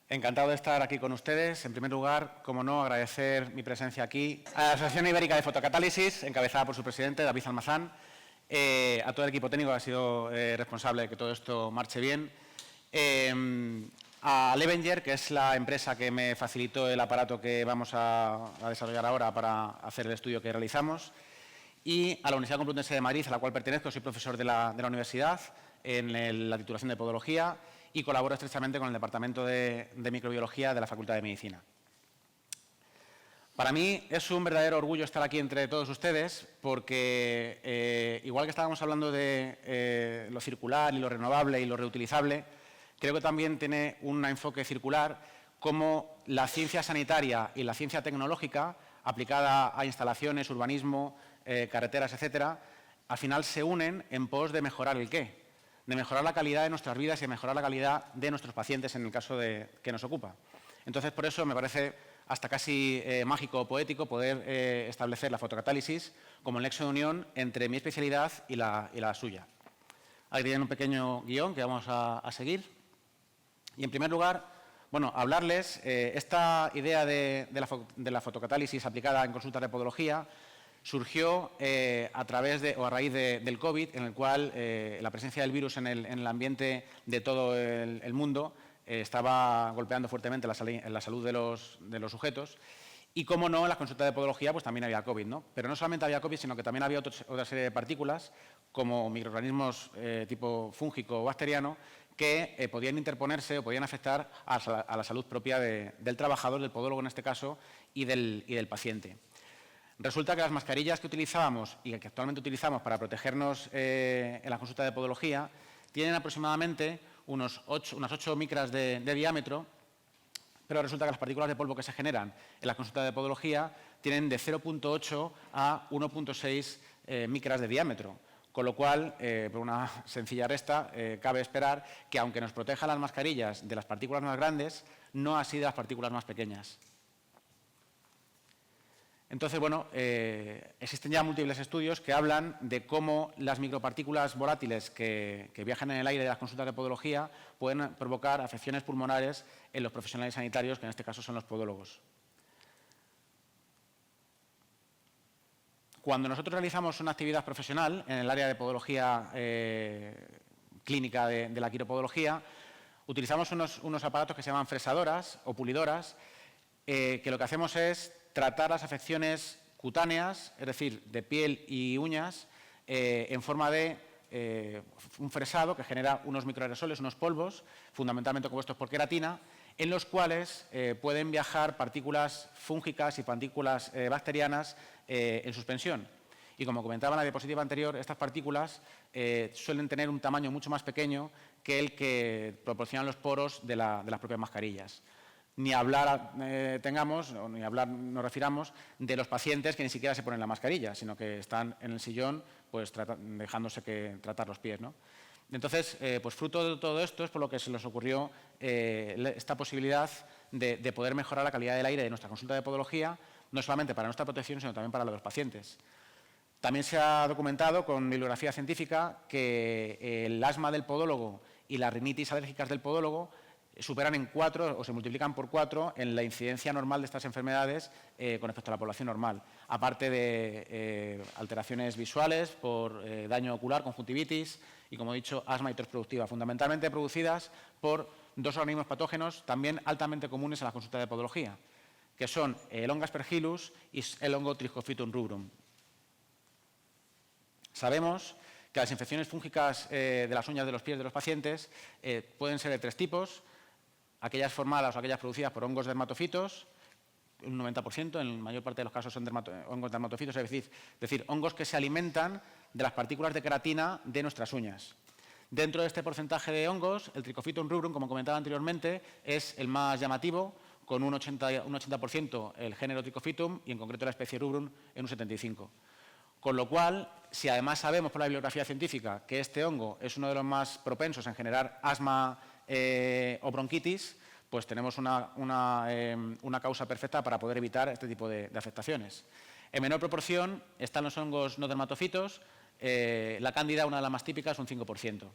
Encantado de estar aquí con ustedes. En primer lugar, como no, agradecer mi presencia aquí a la Asociación Ibérica de Fotocatálisis, encabezada por su presidente, David Almazán, a todo el equipo técnico que ha sido responsable de que todo esto marche bien, a Levenger, que es la empresa que me facilitó el aparato que vamos a desarrollar ahora para hacer el estudio que realizamos, y a la Universidad Complutense de Madrid, a la cual pertenezco, soy profesor de la universidad en la titulación de Podología y colaboro estrechamente con el Departamento de Microbiología de la Facultad de Medicina. Para mí es un verdadero orgullo estar aquí entre todos ustedes porque, igual que estábamos hablando de lo circular y lo renovable y lo reutilizable, creo que también tiene un enfoque circular como la ciencia sanitaria y la ciencia tecnológica aplicada a instalaciones, urbanismo, carreteras, etcétera, al final se unen en pos de mejorar el qué, de mejorar la calidad de nuestras vidas y de mejorar la calidad de nuestros pacientes en el caso que nos ocupa. Entonces, por eso me parece hasta casi mágico o poético poder establecer la fotocatálisis como el nexo de unión entre mi especialidad y la suya. Aquí tienen un pequeño guión que vamos a seguir. Y, en primer lugar, bueno, hablarles, esta idea de la fotocatálisis aplicada en consultas de podología surgió a raíz del COVID, en el cual la presencia del virus en el ambiente de todo el mundo estaba golpeando fuertemente la salud de los sujetos. Y, cómo no, en las consultas de podología pues también había COVID, ¿no? Pero no solamente había COVID, sino que también había otra serie de partículas, como microorganismos tipo fúngico o bacteriano, que podían interponerse o podían afectar a la salud propia del trabajador, del podólogo en este caso, y del paciente. Resulta que las mascarillas que utilizábamos y que actualmente utilizamos para protegernos en la consulta de podología tienen aproximadamente unas 8 micras de diámetro, pero resulta que las partículas de polvo que se generan en la consulta de podología tienen de 0,8 a 1,6 micras de diámetro. Con lo cual, por una sencilla resta, cabe esperar que, aunque nos protejan las mascarillas de las partículas más grandes, no así de las partículas más pequeñas. Entonces, bueno, existen ya múltiples estudios que hablan de cómo las micropartículas volátiles que viajan en el aire de las consultas de podología pueden provocar afecciones pulmonares en los profesionales sanitarios, que en este caso son los podólogos. Cuando nosotros realizamos una actividad profesional en el área de podología clínica de la quiropodología, utilizamos unos aparatos que se llaman fresadoras o pulidoras, que lo que hacemos es tratar las afecciones cutáneas, es decir, de piel y uñas, en forma de un fresado que genera unos microaerosoles, unos polvos, fundamentalmente compuestos por queratina, en los cuales pueden viajar partículas fúngicas y partículas bacterianas en suspensión. Y, como comentaba en la diapositiva anterior, estas partículas suelen tener un tamaño mucho más pequeño que el que proporcionan los poros de las propias mascarillas. Ni hablar ni hablar nos refiramos de los pacientes que ni siquiera se ponen la mascarilla, sino que están en el sillón pues dejándose tratar los pies, ¿no? Entonces, pues fruto de todo esto es por lo que se les ocurrió esta posibilidad de poder mejorar la calidad del aire de nuestra consulta de podología, no solamente para nuestra protección, sino también para la de los pacientes. También se ha documentado con bibliografía científica que el asma del podólogo y las rinitis alérgicas del podólogo superan en 4 o se multiplican por 4 en la incidencia normal de estas enfermedades con respecto a la población normal, aparte de alteraciones visuales por daño ocular, conjuntivitis y, como he dicho, asma y tos productiva, fundamentalmente producidas por dos organismos patógenos también altamente comunes en la consulta de podología, que son el hongo Aspergillus y el hongo Trichophytum rubrum. Sabemos que las infecciones fúngicas de las uñas de los pies de los pacientes pueden ser de 3 tipos: aquellas formadas o aquellas producidas por hongos dermatofitos, un 90%, en la mayor parte de los casos son hongos dermatofitos, es decir, hongos que se alimentan de las partículas de queratina de nuestras uñas. Dentro de este porcentaje de hongos, el Trichophytum rubrum, como comentaba anteriormente, es el más llamativo, con un 80% el género Trichophytum y, en concreto, la especie rubrum en un 75%. Con lo cual, si además sabemos por la bibliografía científica que este hongo es uno de los más propensos en generar asma o bronquitis, pues tenemos una causa perfecta para poder evitar este tipo de afectaciones. En menor proporción están los hongos no dermatofitos, la cándida, una de las más típicas, un 5%.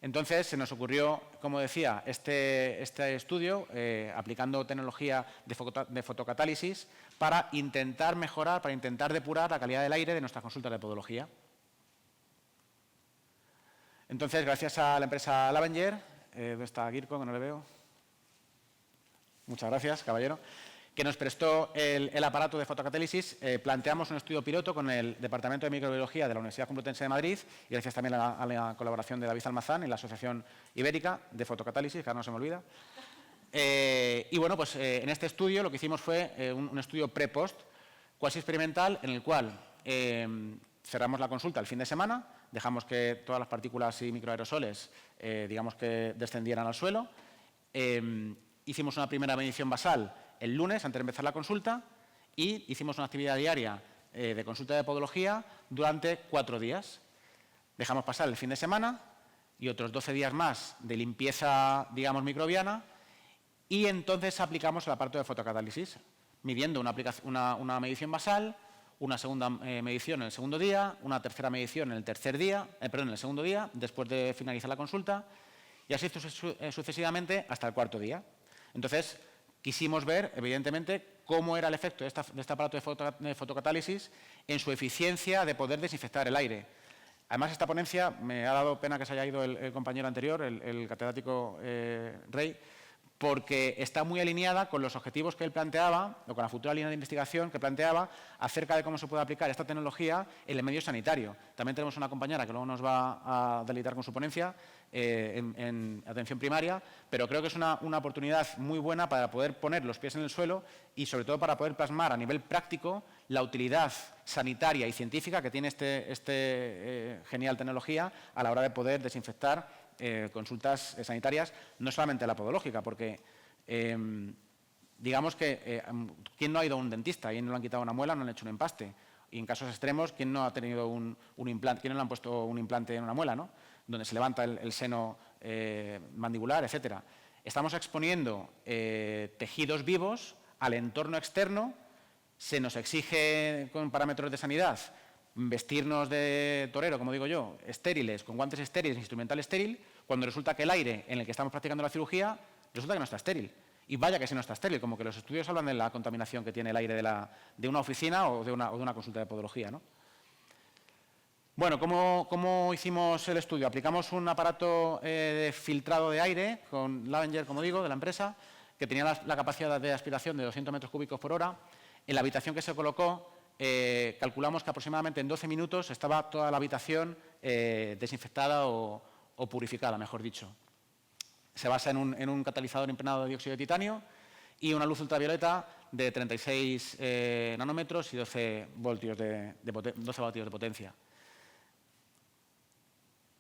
Entonces, se nos ocurrió, como decía, este estudio, aplicando tecnología de fotocatálisis, para intentar mejorar, para intentar depurar la calidad del aire de nuestras consultas de podología. Entonces, gracias a la empresa Lavenger, ¿dónde está Girko, que no le veo? Muchas gracias, caballero. Que nos prestó el aparato de fotocatálisis, planteamos un estudio piloto con el Departamento de Microbiología de la Universidad Complutense de Madrid y gracias también a la colaboración de David Almazán y la Asociación Ibérica de Fotocatálisis, que ahora no se me olvida. Y bueno, pues en este estudio lo que hicimos fue un estudio pre-post, cuasi experimental, en el cual cerramos la consulta el fin de semana, dejamos que todas las partículas y microaerosoles, digamos que descendieran al suelo, hicimos una primera medición basal el lunes, antes de empezar la consulta, y hicimos una actividad diaria de consulta de podología durante 4 días. Dejamos pasar el fin de semana y otros 12 días más de limpieza, digamos, microbiana, y entonces aplicamos el aparato de fotocatálisis, midiendo una medición basal, una segunda medición en el segundo día, una tercera medición en el en el segundo día, después de finalizar la consulta, y así sucesivamente hasta el 4.º día. Entonces, quisimos ver, evidentemente, cómo era el efecto de este aparato de fotocatálisis en su eficiencia de poder desinfectar el aire. Además, esta ponencia, me ha dado pena que se haya ido el compañero anterior, el catedrático Rey, porque está muy alineada con los objetivos que él planteaba, o con la futura línea de investigación que planteaba, acerca de cómo se puede aplicar esta tecnología en el medio sanitario. También tenemos una compañera que luego nos va a deleitar con su ponencia en atención primaria, pero creo que es una oportunidad muy buena para poder poner los pies en el suelo y, sobre todo, para poder plasmar a nivel práctico la utilidad sanitaria y científica que tiene esta genial tecnología a la hora de poder desinfectar consultas sanitarias, no solamente la podológica, porque digamos que ¿quién no ha ido a un dentista? ¿Quién no le han quitado una muela, no le han hecho un empaste? Y en casos extremos, ¿quién no ha tenido un implante? ¿Quién no le han puesto un implante en una muela, ¿no? Donde se levanta el seno mandibular, etcétera. Estamos exponiendo tejidos vivos al entorno externo, se nos exige con parámetros de sanidad vestirnos de torero, como digo yo, estériles, con guantes estériles, instrumental estéril, cuando resulta que el aire en el que estamos practicando la cirugía resulta que no está estéril. Y vaya que sí no está estéril, como que los estudios hablan de la contaminación que tiene el aire de una oficina o de una consulta de podología, ¿no? Bueno, ¿cómo hicimos el estudio? Aplicamos un aparato de filtrado de aire con Lavenger, como digo, de la empresa, que tenía la capacidad de aspiración de 200 metros cúbicos por hora. En la habitación que se colocó, calculamos que aproximadamente en 12 minutos estaba toda la habitación desinfectada o purificada, mejor dicho. Se basa en un catalizador impregnado de dióxido de titanio y una luz ultravioleta de 36 nanómetros y 12 vatios de potencia.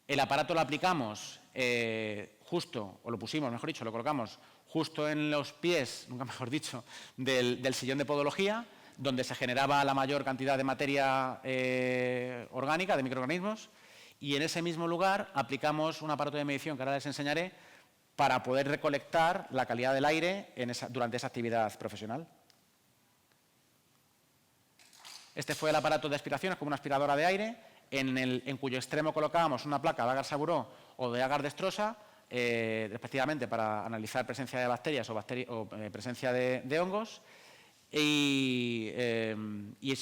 El aparato lo aplicamos lo pusimos, mejor dicho, lo colocamos justo en los pies, nunca mejor dicho, del sillón de podología, donde se generaba la mayor cantidad de materia orgánica, de microorganismos, y en ese mismo lugar aplicamos un aparato de medición que ahora les enseñaré para poder recolectar la calidad del aire durante esa actividad profesional. Este fue el aparato de aspiración, es como una aspiradora de aire, en cuyo extremo colocábamos una placa de agar saburó o de agar destrosa, respectivamente para analizar presencia de bacterias o presencia de hongos. Y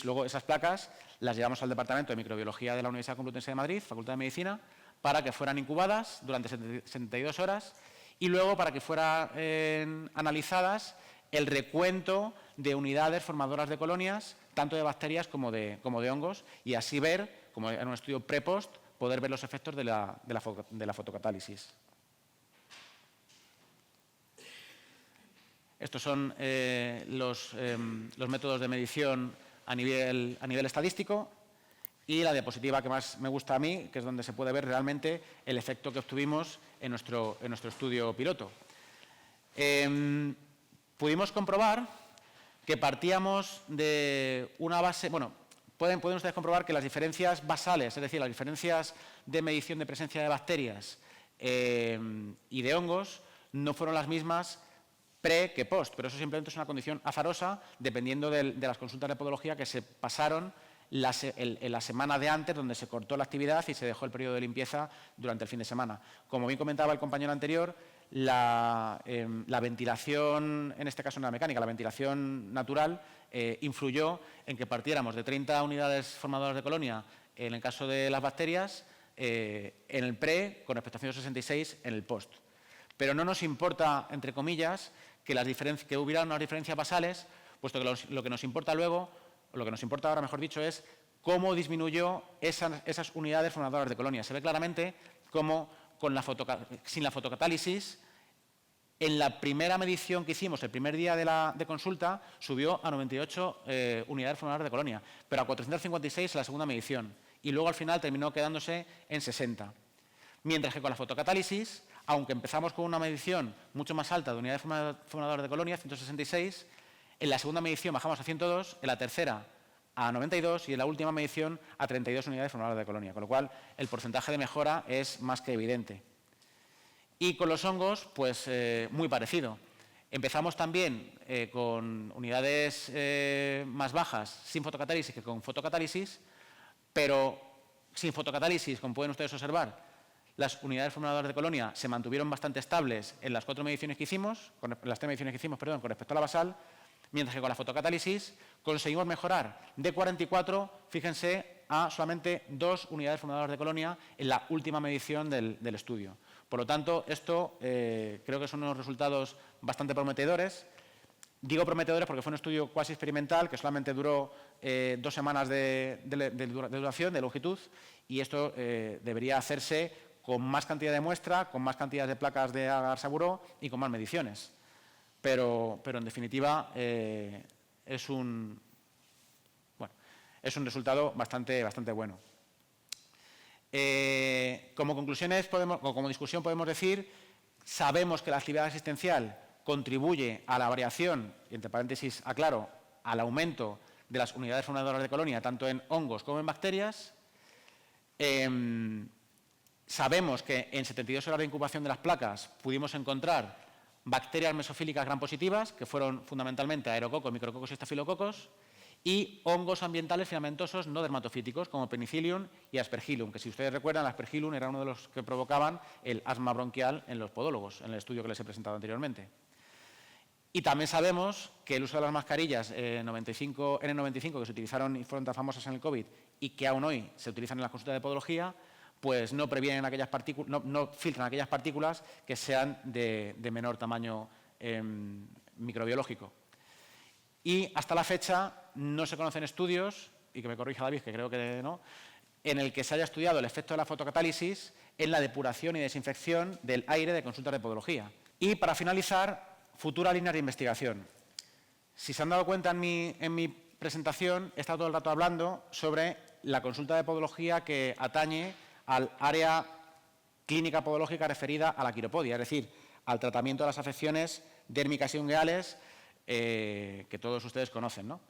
luego esas placas las llevamos al Departamento de Microbiología de la Universidad Complutense de Madrid, Facultad de Medicina, para que fueran incubadas durante 72 horas y luego para que fueran analizadas el recuento de unidades formadoras de colonias, tanto de bacterias como de hongos, y así ver, como en un estudio pre-post, poder ver los efectos de la fotocatálisis. Estos son los métodos de medición a nivel estadístico y la diapositiva que más me gusta a mí, que es donde se puede ver realmente el efecto que obtuvimos en nuestro estudio piloto. Pudimos comprobar que partíamos de una base... Bueno, pueden ustedes comprobar que las diferencias basales, es decir, las diferencias de medición de presencia de bacterias y de hongos, no fueron las mismas pre que post, pero eso simplemente es una condición azarosa dependiendo de las consultas de podología que se pasaron en la semana de antes, donde se cortó la actividad y se dejó el periodo de limpieza durante el fin de semana. Como bien comentaba el compañero anterior, la ventilación, en este caso no la mecánica, la ventilación natural influyó en que partiéramos de 30 unidades formadoras de colonia en el caso de las bacterias, en el pre con respecto a 166 en el post. Pero no nos importa, entre comillas, que hubiera unas diferencias basales, puesto que lo que nos importa luego, o lo que nos importa ahora, mejor dicho, es cómo disminuyó esas unidades formadoras de colonia. Se ve claramente cómo sin la fotocatálisis, en la primera medición que hicimos, el primer día de consulta, subió a 98 unidades formadoras de colonia, pero a 456 en la segunda medición. Y luego al final terminó quedándose en 60. Mientras que con la fotocatálisis, aunque empezamos con una medición mucho más alta de unidades formadoras de colonia, 166, en la segunda medición bajamos a 102, en la tercera a 92 y en la última medición a 32 unidades formadoras de colonia, con lo cual el porcentaje de mejora es más que evidente. Y con los hongos, pues muy parecido. Empezamos también con unidades más bajas sin fotocatálisis que con fotocatálisis, pero sin fotocatálisis, como pueden ustedes observar, las unidades formadoras de colonia se mantuvieron bastante estables en las 4 mediciones que hicimos, con respecto a la basal, mientras que con la fotocatálisis conseguimos mejorar de 44, fíjense, a solamente 2 unidades formadoras de colonia en la última medición del estudio. Por lo tanto, esto creo que son unos resultados bastante prometedores. Digo prometedores porque fue un estudio cuasi experimental que solamente duró 2 semanas de duración, de longitud, y esto debería hacerse con más cantidad de muestra, con más cantidad de placas de agar-saburó y con más mediciones. Pero en definitiva, es un resultado bastante bueno. Como conclusiones, como discusión podemos decir, sabemos que la actividad asistencial contribuye a la variación, y entre paréntesis aclaro, al aumento de las unidades formadoras de colonia, tanto en hongos como en bacterias. Sabemos que en 72 horas de incubación de las placas pudimos encontrar bacterias mesofílicas gram positivas, que fueron fundamentalmente aerococos, micrococos y estafilococos, y hongos ambientales filamentosos no dermatofíticos, como Penicillium y Aspergillum, que si ustedes recuerdan, Aspergillum era uno de los que provocaban el asma bronquial en los podólogos, en el estudio que les he presentado anteriormente. Y también sabemos que el uso de las mascarillas N95 que se utilizaron y fueron tan famosas en el COVID y que aún hoy se utilizan en las consultas de podología, pues no previenen aquellas partículas, no filtran aquellas partículas que sean de menor tamaño microbiológico. Y hasta la fecha no se conocen estudios, y que me corrija David, que creo que no, en el que se haya estudiado el efecto de la fotocatálisis en la depuración y desinfección del aire de consultas de podología. Y para finalizar, futuras líneas de investigación. Si se han dado cuenta en mi presentación, he estado todo el rato hablando sobre la consulta de podología que atañe al área clínica podológica referida a la quiropodia, es decir, al tratamiento de las afecciones dérmicas y ungueales que todos ustedes conocen, ¿no?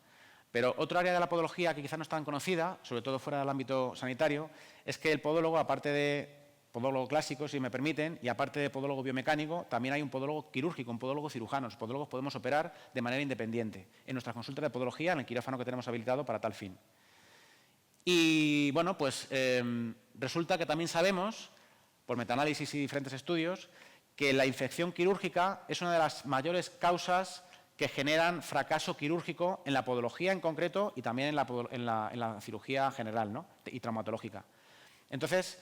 Pero otro área de la podología que quizá no es tan conocida, sobre todo fuera del ámbito sanitario, es que el podólogo, aparte de podólogo clásico, si me permiten, y aparte de podólogo biomecánico, también hay un podólogo quirúrgico, un podólogo cirujano. Los podólogos podemos operar de manera independiente en nuestras consultas de podología, en el quirófano que tenemos habilitado para tal fin. Y, bueno, pues resulta que también sabemos, por metaanálisis y diferentes estudios, que la infección quirúrgica es una de las mayores causas que generan fracaso quirúrgico en la podología en concreto y también en la cirugía general, ¿no? Y traumatológica. Entonces,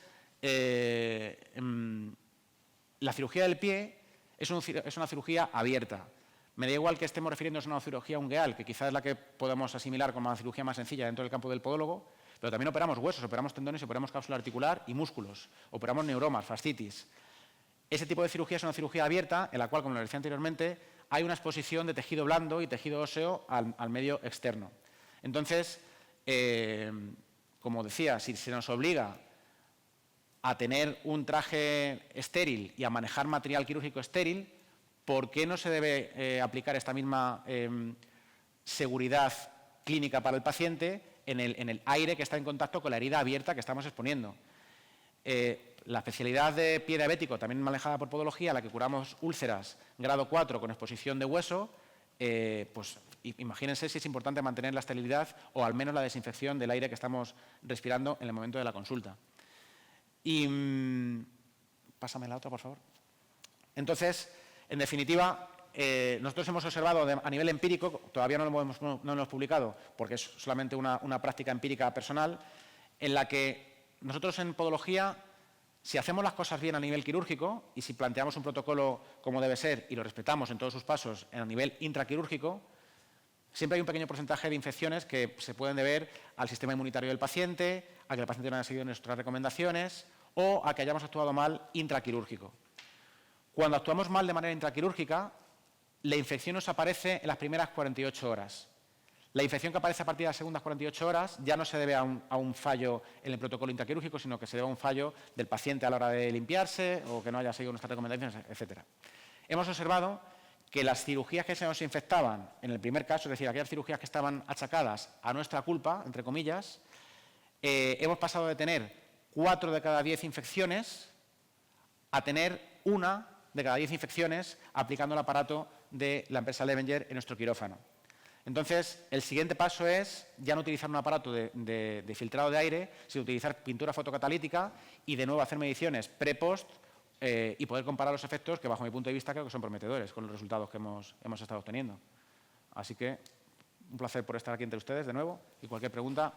la cirugía del pie es una cirugía abierta. Me da igual que estemos refiriéndonos a una cirugía ungueal, que quizás es la que podemos asimilar como la cirugía más sencilla dentro del campo del podólogo, pero también operamos huesos, operamos tendones, operamos cápsula articular y músculos, operamos neuromas, fascitis. Ese tipo de cirugía es una cirugía abierta en la cual, como lo decía anteriormente, hay una exposición de tejido blando y tejido óseo al medio externo. Entonces, como decía, si se nos obliga a tener un traje estéril y a manejar material quirúrgico estéril, ¿por qué no se debe aplicar esta misma seguridad clínica para el paciente en el aire que está en contacto con la herida abierta que estamos exponiendo? La especialidad de pie diabético, también manejada por podología, la que curamos úlceras grado 4 con exposición de hueso, pues imagínense si es importante mantener la esterilidad o al menos la desinfección del aire que estamos respirando en el momento de la consulta. Y pásame la otra, por favor. Entonces, en definitiva, nosotros hemos observado a nivel empírico, todavía no lo hemos publicado porque es solamente una práctica empírica personal, en la que nosotros en podología, si hacemos las cosas bien a nivel quirúrgico y si planteamos un protocolo como debe ser y lo respetamos en todos sus pasos a nivel intraquirúrgico, siempre hay un pequeño porcentaje de infecciones que se pueden deber al sistema inmunitario del paciente, a que el paciente no haya seguido nuestras recomendaciones o a que hayamos actuado mal intraquirúrgico. Cuando actuamos mal de manera intraquirúrgica, la infección nos aparece en las primeras 48 horas. La infección que aparece a partir de las segundas 48 horas ya no se debe a un fallo en el protocolo intraquirúrgico, sino que se debe a un fallo del paciente a la hora de limpiarse o que no haya seguido nuestras recomendaciones, etc. Hemos observado que las cirugías que se nos infectaban, en el primer caso, es decir, aquellas cirugías que estaban achacadas a nuestra culpa, entre comillas, hemos pasado de tener 4 de cada 10 infecciones a tener 1 de cada 10 infecciones aplicando el aparato de la empresa Levenger en nuestro quirófano. Entonces, el siguiente paso es ya no utilizar un aparato de filtrado de aire, sino utilizar pintura fotocatalítica y de nuevo hacer mediciones pre-post y poder comparar los efectos que, bajo mi punto de vista, creo que son prometedores con los resultados que hemos estado obteniendo. Así que, un placer por estar aquí entre ustedes de nuevo y cualquier pregunta,